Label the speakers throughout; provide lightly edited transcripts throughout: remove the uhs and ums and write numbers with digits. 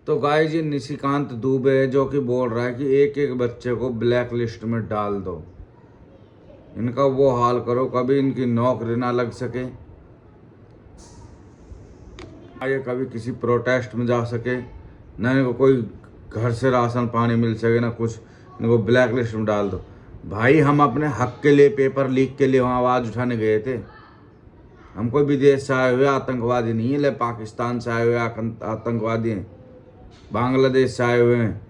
Speaker 1: तो गाइस जी निशिकांत दुबे है जो कि बोल रहा है कि एक एक बच्चे को ब्लैक लिस्ट में डाल दो, इनका वो हाल करो कभी इनकी नौकरी ना लग सके, ये कभी किसी प्रोटेस्ट में जा सके, ना इनको कोई घर से राशन पानी मिल सके, ना कुछ, इनको ब्लैक लिस्ट में डाल दो। भाई हम अपने हक के लिए पेपर लीक के लिए वहाँ आवाज़ उठाने गए थे। हम कोई विदेश से आए हुए आतंकवादी नहीं है, ले पाकिस्तान से आए हुए आतंकवादी हैं, बांग्लादेश से आए हुए हैं।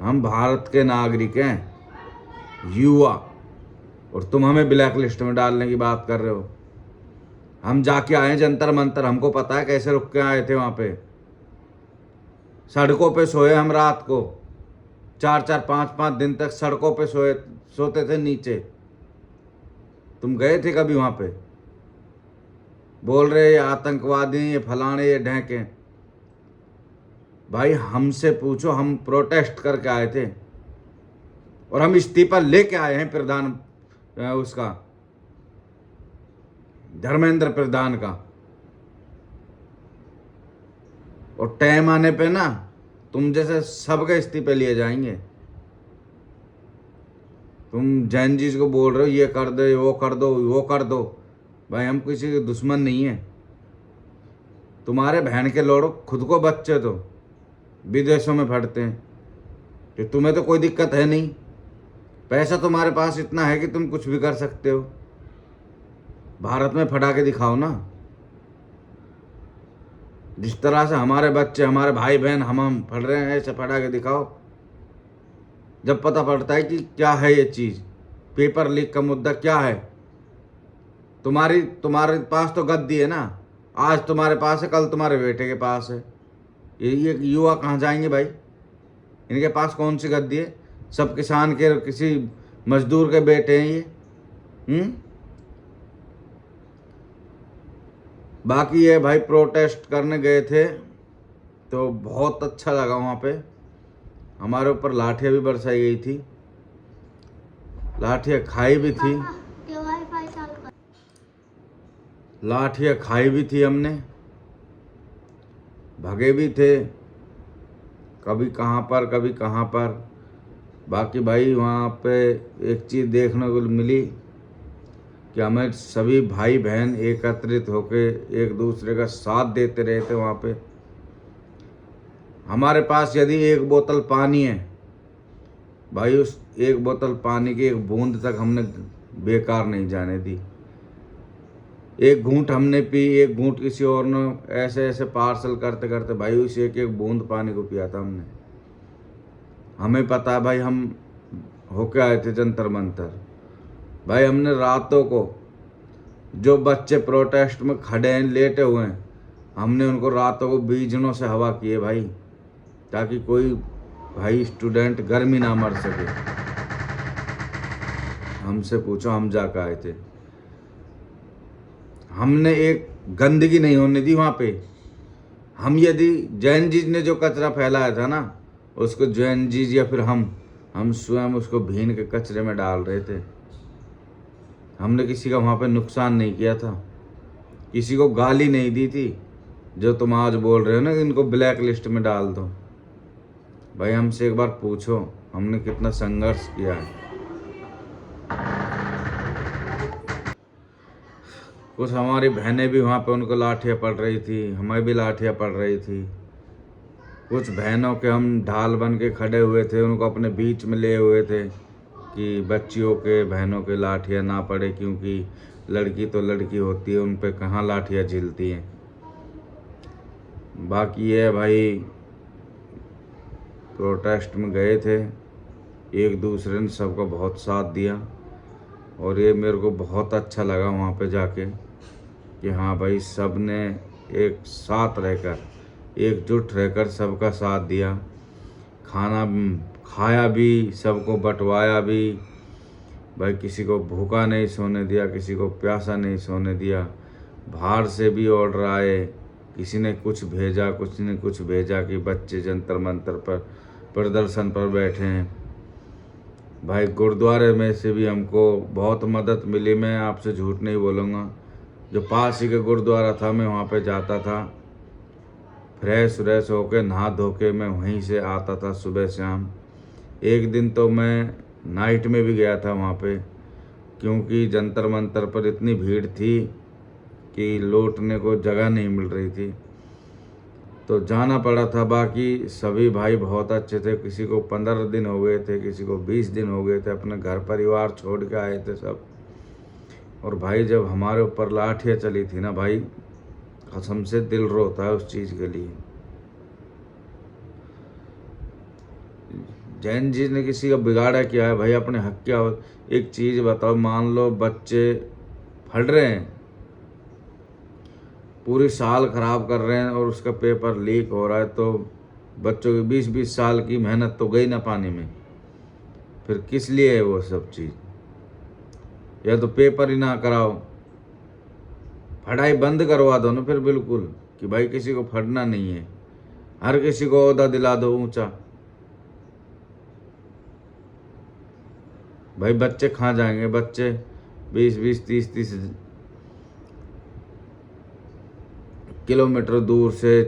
Speaker 1: हम भारत के नागरिक हैं, युवा, और तुम हमें ब्लैक लिस्ट में डालने की बात कर रहे हो। हम जाके आए जंतर मंतर, हमको पता है कैसे रुक के आए थे वहाँ पे। सड़कों पे सोए हम रात को, 4-4 5-5 दिन तक सड़कों पे सोते थे नीचे। तुम गए थे कभी वहाँ पे? बोल रहे ये आतंकवादी, ये फलाने, ये ढेंके। भाई हमसे पूछो, हम प्रोटेस्ट करके आए थे और हम इस्तीफा लेके आए हैं प्रधान उसका, धर्मेंद्र प्रधान का। और टाइम आने पे ना तुम जैसे सबके इस्तीफे लिए जाएंगे। तुम जैन जी को बोल रहे हो ये कर दो, वो कर दो, वो कर दो। भाई हम किसी के दुश्मन नहीं है। तुम्हारे बहन के लोड़ो खुद को बच्चे तो विदेशों में फटते हैं, तो तुम्हें तो कोई दिक्कत है नहीं। पैसा तुम्हारे पास इतना है कि तुम कुछ भी कर सकते हो। भारत में फटा के दिखाओ ना। जिस तरह से हमारे बच्चे, हमारे भाई बहन हम पढ़ रहे हैं, ऐसे पढ़ा के दिखाओ। जब पता पड़ता है कि क्या है ये चीज़, पेपर लीक का मुद्दा क्या है। तुम्हारे पास तो गद्दी है ना, आज तुम्हारे पास है, कल तुम्हारे बेटे के पास है। ये युवा कहाँ जाएंगे भाई? इनके पास कौन सी गद्दी है? सब किसान के, किसी मजदूर के बेटे हैं ये। बाकी ये भाई प्रोटेस्ट करने गए थे तो बहुत अच्छा लगा। वहाँ पे हमारे ऊपर लाठियाँ भी बरसाई गई थी, लाठियाँ खाई भी थी, लाठियाँ खाई भी थी हमने, भगे भी थे, कभी कहाँ पर कभी कहाँ पर। बाकी भाई वहाँ पे एक चीज़ देखने को मिली कि हमें सभी भाई बहन एकत्रित होके एक दूसरे का साथ देते रहे थे। वहाँ पे हमारे पास यदि एक बोतल पानी है भाई, उस एक बोतल पानी की एक बूंद तक हमने बेकार नहीं जाने दी। एक घूंट हमने पी, एक घूंट किसी और ने, ऐसे ऐसे पार्सल करते करते भाई उस एक एक बूंद पानी को पिया था हमने। हमें पता है भाई, हम होके आए थे जंतर मंतर। भाई हमने रातों को, जो बच्चे प्रोटेस्ट में खड़े हैं, लेटे हुए हैं, हमने उनको रातों को बीजनों से हवा किए भाई, ताकि कोई भाई स्टूडेंट गर्मी ना मर सके। हमसे पूछो, हम जाकर आए थे। हमने एक गंदगी नहीं होने दी वहाँ पे। हम यदि जैन जी ने जो कचरा फैलाया था ना, उसको जैन जी या फिर हम स्वयं उसको भीन के कचरे में डाल रहे थे। हमने किसी का वहाँ पे नुकसान नहीं किया था, किसी को गाली नहीं दी थी। जो तुम आज बोल रहे हो ना कि इनको ब्लैक लिस्ट में डाल दो, भाई हमसे एक बार पूछो हमने कितना संघर्ष किया है। कुछ हमारी बहनें भी वहाँ पे, उनको लाठियाँ पड़ रही थी, हमें भी लाठियाँ पड़ रही थी। कुछ बहनों के हम ढाल बन के खड़े हुए थे, उनको अपने बीच में ले हुए थे कि बच्चियों के, बहनों के लाठियाँ ना पड़े, क्योंकि लड़की तो लड़की होती है, उन पे कहाँ लाठियाँ झिलती हैं। बाकी ये भाई प्रोटेस्ट में गए थे, एक दूसरे ने सबका बहुत साथ दिया, और ये मेरे को बहुत अच्छा लगा वहाँ पे जाके कि हाँ भाई सब ने एक साथ रहकर, एकजुट रहकर सबका साथ दिया। खाना खाया भी, सबको बंटवाया भी भाई, किसी को भूखा नहीं सोने दिया, किसी को प्यासा नहीं सोने दिया। बाहर से भी ऑर्डर आए, किसी ने कुछ भेजा, कुछ ने कुछ भेजा कि बच्चे जंतर मंतर पर प्रदर्शन पर बैठे हैं। भाई गुरुद्वारे में से भी हमको बहुत मदद मिली। मैं आपसे झूठ नहीं बोलूँगा, जो पास ही का गुरुद्वारा था, मैं वहाँ पे जाता था, फ्रेश व्रेश होके नहा धो के मैं वहीं से आता था सुबह शाम। एक दिन तो मैं नाइट में भी गया था वहाँ पे, क्योंकि जंतर मंतर पर इतनी भीड़ थी कि लौटने को जगह नहीं मिल रही थी, तो जाना पड़ा था। बाकी सभी भाई बहुत अच्छे थे, किसी को 15 दिन हो गए थे, किसी को 20 दिन हो गए थे, अपने घर परिवार छोड़ के आए थे सब। और भाई जब हमारे ऊपर लाठियाँ चली थी ना भाई, कसम से दिल रोता है उस चीज़ के लिए। जैन जी ने किसी का बिगाड़ा क्या है भाई? अपने हक क्या हो? एक चीज़ बताओ, मान लो बच्चे पढ़ रहे हैं, पूरी साल खराब कर रहे हैं और उसका पेपर लीक हो रहा है, तो बच्चों की 20-20 साल की मेहनत तो गई ना पानी में। फिर किस लिए है वो सब चीज़? या तो पेपर ही ना कराओ, पढ़ाई बंद करवा दो ना फिर बिल्कुल, कि भाई किसी को पढ़ना नहीं है, हर किसी को ओहदा दिला दो ऊंचा। भाई बच्चे कहाँ जाएंगे? बच्चे 20-20, 30-30 किलोमीटर दूर से,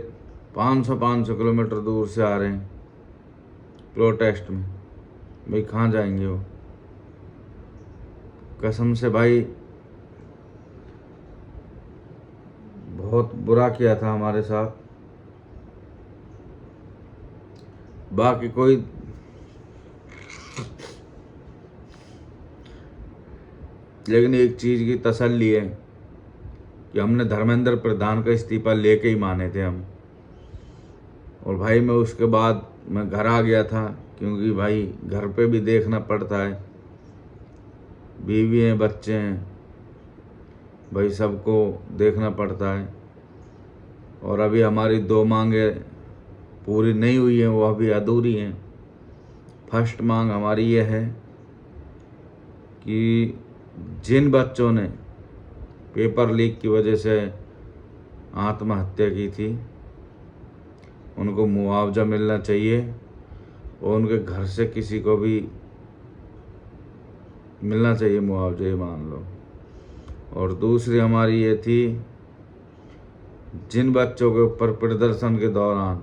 Speaker 1: 500 किलोमीटर दूर से आ रहे हैं प्रोटेस्ट में। भाई कहाँ जाएंगे वो? कसम से भाई बहुत बुरा किया था हमारे साथ। बाकी कोई लेकिन एक चीज़ की तसल्ली है कि हमने धर्मेंद्र प्रधान का इस्तीफा लेके ही माने थे हम। और भाई मैं उसके बाद मैं घर आ गया था, क्योंकि भाई घर पे भी देखना पड़ता है, बीवी हैं, बच्चे हैं, भाई सबको देखना पड़ता है। और अभी हमारी 2 मांगे पूरी नहीं हुई हैं, वो अभी अधूरी हैं। फर्स्ट मांग हमारी ये है कि जिन बच्चों ने पेपर लीक की वजह से आत्महत्या की थी, उनको मुआवजा मिलना चाहिए, और उनके घर से किसी को भी मिलना चाहिए मुआवजा, ये मान लो। और दूसरी हमारी ये थी, जिन बच्चों के ऊपर प्रदर्शन के दौरान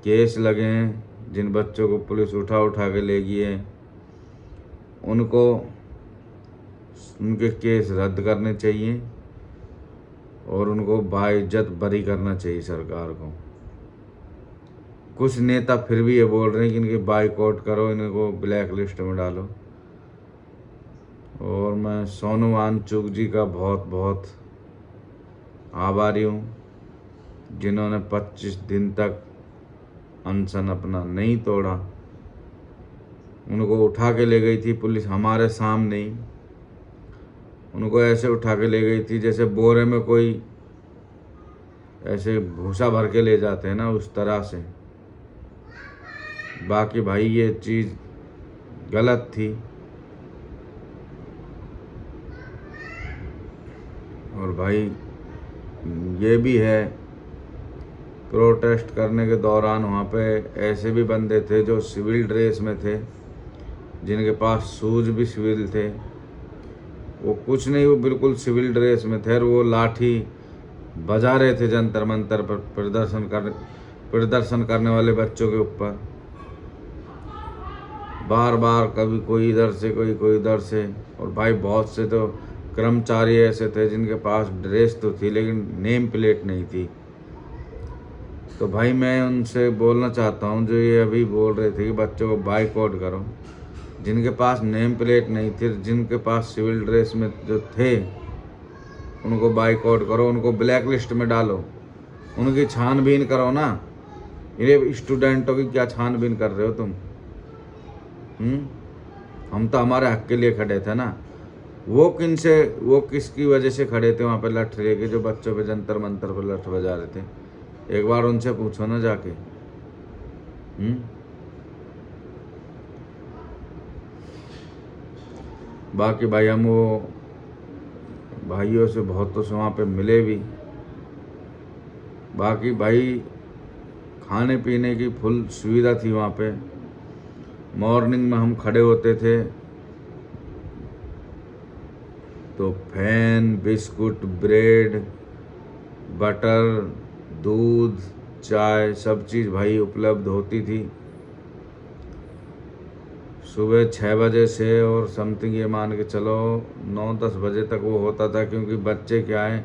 Speaker 1: केस लगे हैं, जिन बच्चों को पुलिस उठा के ले गई है, उनको उनके केस रद्द करने चाहिए और उनको बाइज्जत बरी करना चाहिए सरकार को। कुछ नेता फिर भी ये बोल रहे हैं कि इनके बाइकआउट करो, इनको ब्लैक लिस्ट में डालो। और मैं सोनू वांगचुक जी का बहुत बहुत आभारी हूँ, जिन्होंने 25 दिन तक अनशन अपना नहीं तोड़ा। उनको उठा के ले गई थी पुलिस हमारे सामने ही, उनको ऐसे उठा के ले गई थी जैसे बोरे में कोई ऐसे भूसा भर के ले जाते हैं ना, उस तरह से। बाकी भाई ये चीज़ गलत थी। और भाई ये भी है, प्रोटेस्ट करने के दौरान वहाँ पे ऐसे भी बंदे थे जो सिविल ड्रेस में थे, जिनके पास शूज भी सिविल थे। वो कुछ नहीं, वो बिल्कुल सिविल ड्रेस में थे और वो लाठी बजा रहे थे जंतर मंतर पर प्रदर्शन करने वाले बच्चों के ऊपर। बार बार कभी कोई इधर से कोई इधर से। और भाई बहुत से तो कर्मचारी ऐसे थे जिनके पास ड्रेस तो थी लेकिन नेम प्लेट नहीं थी। तो भाई मैं उनसे बोलना चाहता हूँ जो ये अभी बोल रहे थे कि बच्चों को बाइकआउट करो, जिनके पास नेम प्लेट नहीं थी, जिनके पास सिविल ड्रेस में जो थे, उनको बाइकआउट करो, उनको ब्लैक लिस्ट में डालो, उनकी छानबीन करो ना। ये स्टूडेंटों की क्या छानबीन कर रहे हो तुम? हम तो हमारे हक के लिए खड़े थे ना। वो किसकी वजह से खड़े थे वहाँ पे लठ लेके, जो बच्चों पे जंतर मंतर पर लठ बजा रहे थे? एक बार उनसे पूछो ना जाके। बाकी भाई हम वो भाइयों से बहुतों से वहाँ पे मिले भी। बाकी भाई खाने पीने की फुल सुविधा थी वहाँ पे। मॉर्निंग में हम खड़े होते थे तो फैन, बिस्कुट, ब्रेड, बटर, दूध चाय सब चीज़ भाई उपलब्ध होती थी सुबह 6 बजे से, और समथिंग ये मान के चलो 9-10 बजे तक वो होता था, क्योंकि बच्चे क्या है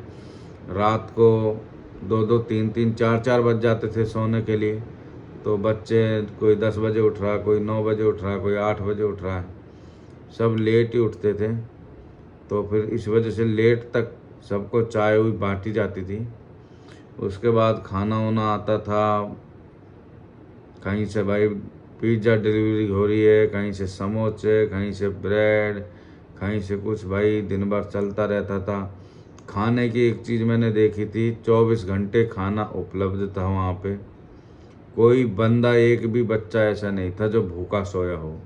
Speaker 1: रात को 2-2 3-3 4-4 बज जाते थे सोने के लिए। तो बच्चे कोई 10 बजे उठ रहा, कोई 9 बजे उठ रहा, कोई 8 बजे उठ रहा है, सब लेट ही उठते थे। तो फिर इस वजह से लेट तक सबको चाय हुई बांटी जाती थी। उसके बाद खाना वाना आता था, कहीं से भाई पिज़्ज़ा डिलीवरी हो रही है, कहीं से समोसे, कहीं से ब्रेड, कहीं से कुछ, भाई दिन भर चलता रहता था। खाने की एक चीज़ मैंने देखी थी, 24 घंटे खाना उपलब्ध था वहाँ पे। कोई बंदा, एक भी बच्चा ऐसा नहीं था जो भूखा सोया हो।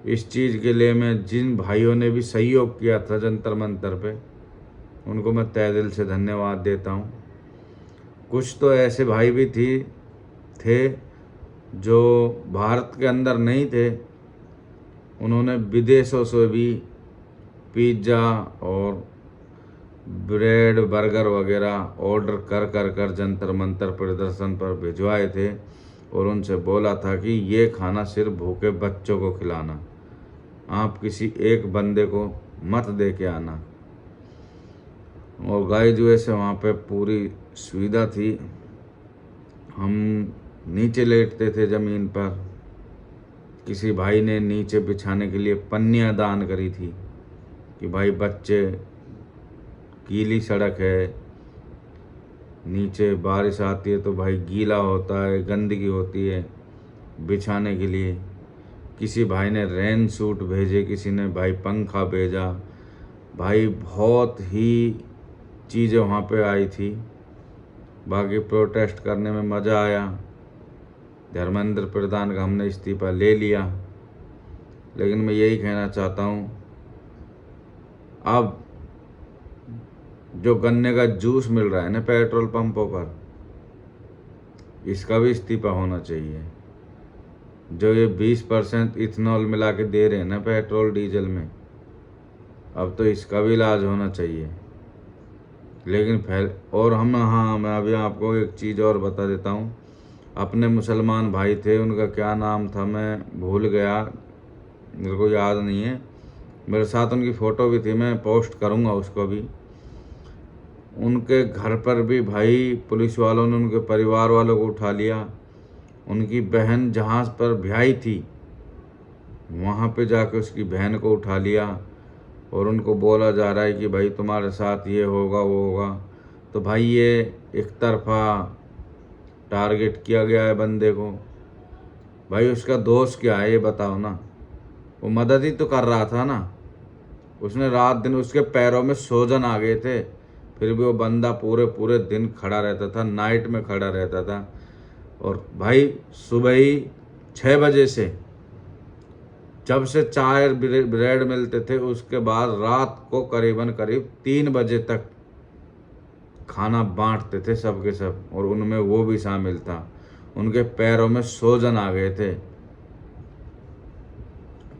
Speaker 1: इस चीज़ के लिए मैं जिन भाइयों ने भी सहयोग किया था जंतर मंतर पे, उनको मैं तहे दिल से धन्यवाद देता हूँ। कुछ तो ऐसे भाई भी थे जो भारत के अंदर नहीं थे, उन्होंने विदेशों से भी पिज़्ज़ा और ब्रेड बर्गर वगैरह ऑर्डर कर जंतर मंतर प्रदर्शन पर भिजवाए थे, और उनसे बोला था कि ये खाना सिर्फ भूखे बच्चों को खिलाना, आप किसी एक बंदे को मत दे के आना। और गाइस वैसे वहाँ पे पूरी सुविधा थी। हम नीचे लेटते थे ज़मीन पर, किसी भाई ने नीचे बिछाने के लिए पन्नियाँ दान करी थी कि भाई बच्चे, गीली सड़क है, नीचे बारिश आती है तो भाई गीला होता है, गंदगी होती है, बिछाने के लिए। किसी भाई ने रेन सूट भेजे, किसी ने भाई पंखा भेजा। भाई बहुत ही चीज़ें वहाँ पे आई थी। बाकी प्रोटेस्ट करने में मज़ा आया। धर्मेंद्र प्रधान का हमने इस्तीफा ले लिया, लेकिन मैं यही कहना चाहता हूँ, अब जो गन्ने का जूस मिल रहा है ना पेट्रोल पंपों पर, इसका भी इस्तीफा होना चाहिए। जो ये 20% इथेनॉल मिला के दे रहे हैं ना पेट्रोल डीजल में, अब तो इसका भी इलाज होना चाहिए। लेकिन और हाँ, मैं अभी आपको एक चीज़ और बता देता हूँ। अपने मुसलमान भाई थे, उनका क्या नाम था मैं भूल गया, मेरे को याद नहीं है। मेरे साथ उनकी फ़ोटो भी थी, मैं पोस्ट करूँगा उसको भी। उनके घर पर भी भाई पुलिस वालों ने उनके परिवार वालों को उठा लिया। उनकी बहन जहाज़ पर ब्याही थी, वहाँ पे जाके उसकी बहन को उठा लिया, और उनको बोला जा रहा है कि भाई तुम्हारे साथ ये होगा वो होगा। तो भाई ये एक तरफा टारगेट किया गया है बंदे को। भाई उसका दोष क्या है ये बताओ ना। वो मदद ही तो कर रहा था ना। उसने रात दिन, उसके पैरों में सूजन आ गए थे, फिर भी वो बंदा पूरे दिन खड़ा रहता था, नाइट में खड़ा रहता था। और भाई सुबह ही 6 बजे से, जब से चाय ब्रेड मिलते थे, उसके बाद रात को करीब 3 बजे तक खाना बांटते थे सबके सब, और उनमें वो भी शामिल था। उनके पैरों में सूजन आ गए थे,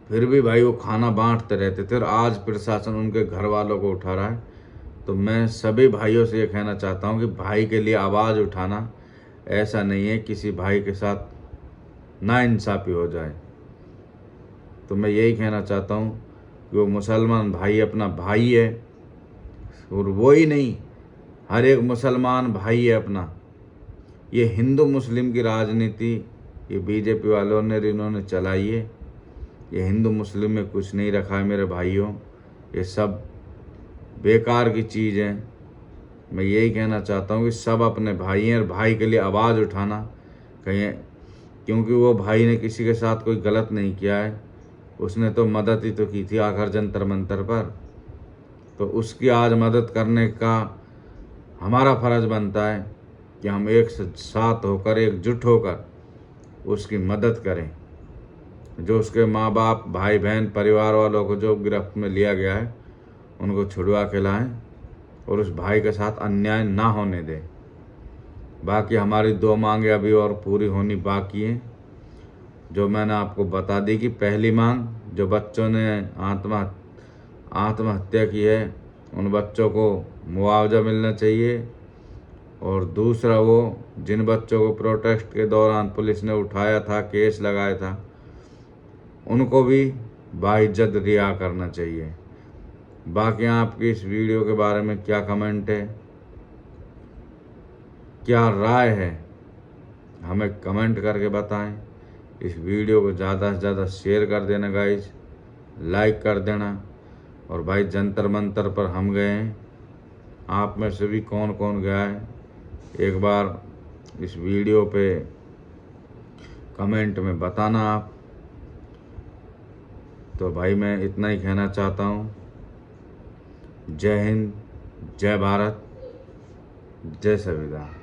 Speaker 1: फिर भी भाई वो खाना बांटते रहते थे। और आज प्रशासन उनके घर वालों को उठा रहा है। तो मैं सभी भाइयों से ये कहना चाहता हूँ कि भाई के लिए आवाज़ उठाना, ऐसा नहीं है किसी भाई के साथ नाइंसाफ़ी हो जाए। तो मैं यही कहना चाहता हूँ कि वो मुसलमान भाई अपना भाई है, और वो ही नहीं, हर एक मुसलमान भाई है अपना। ये हिंदू मुस्लिम की राजनीति ये बीजेपी वालों ने इन्होंने चलाई है। ये हिंदू मुस्लिम में कुछ नहीं रखा है मेरे भाइयों, ये सब बेकार की चीज़ है। मैं यही कहना चाहता हूँ कि सब अपने भाई हैं, और भाई के लिए आवाज़ उठाना कहीं, क्योंकि वो भाई ने किसी के साथ कोई गलत नहीं किया है। उसने तो मदद ही तो की थी आखिर जंतर मंतर पर, तो उसकी आज मदद करने का हमारा फ़र्ज़ बनता है कि हम एक साथ होकर, एकजुट होकर उसकी मदद करें। जो उसके माँ बाप, भाई बहन, परिवार वालों को जो गिरफ्त में लिया गया है, उनको छुड़वा के लाएं, और उस भाई के साथ अन्याय ना होने दें। बाकी हमारी 2 मांगे अभी और पूरी होनी बाकी हैं, जो मैंने आपको बता दी। कि पहली मांग, जो बच्चों ने आत्महत्या की है, उन बच्चों को मुआवजा मिलना चाहिए। और दूसरा वो जिन बच्चों को प्रोटेस्ट के दौरान पुलिस ने उठाया था, केस लगाया था, उनको भी बाइज्जत रिहा करना चाहिए। बाकी आपकी इस वीडियो के बारे में क्या कमेंट है, क्या राय है, हमें कमेंट करके बताएं। इस वीडियो को ज़्यादा से ज़्यादा शेयर कर देना गाइज, लाइक कर देना। और भाई जंतर मंतर पर हम गए हैं, आप में से भी कौन कौन गया है एक बार इस वीडियो पे कमेंट में बताना आप। तो भाई मैं इतना ही कहना चाहता हूँ। जय हिंद, जय भारत, जय संविधान।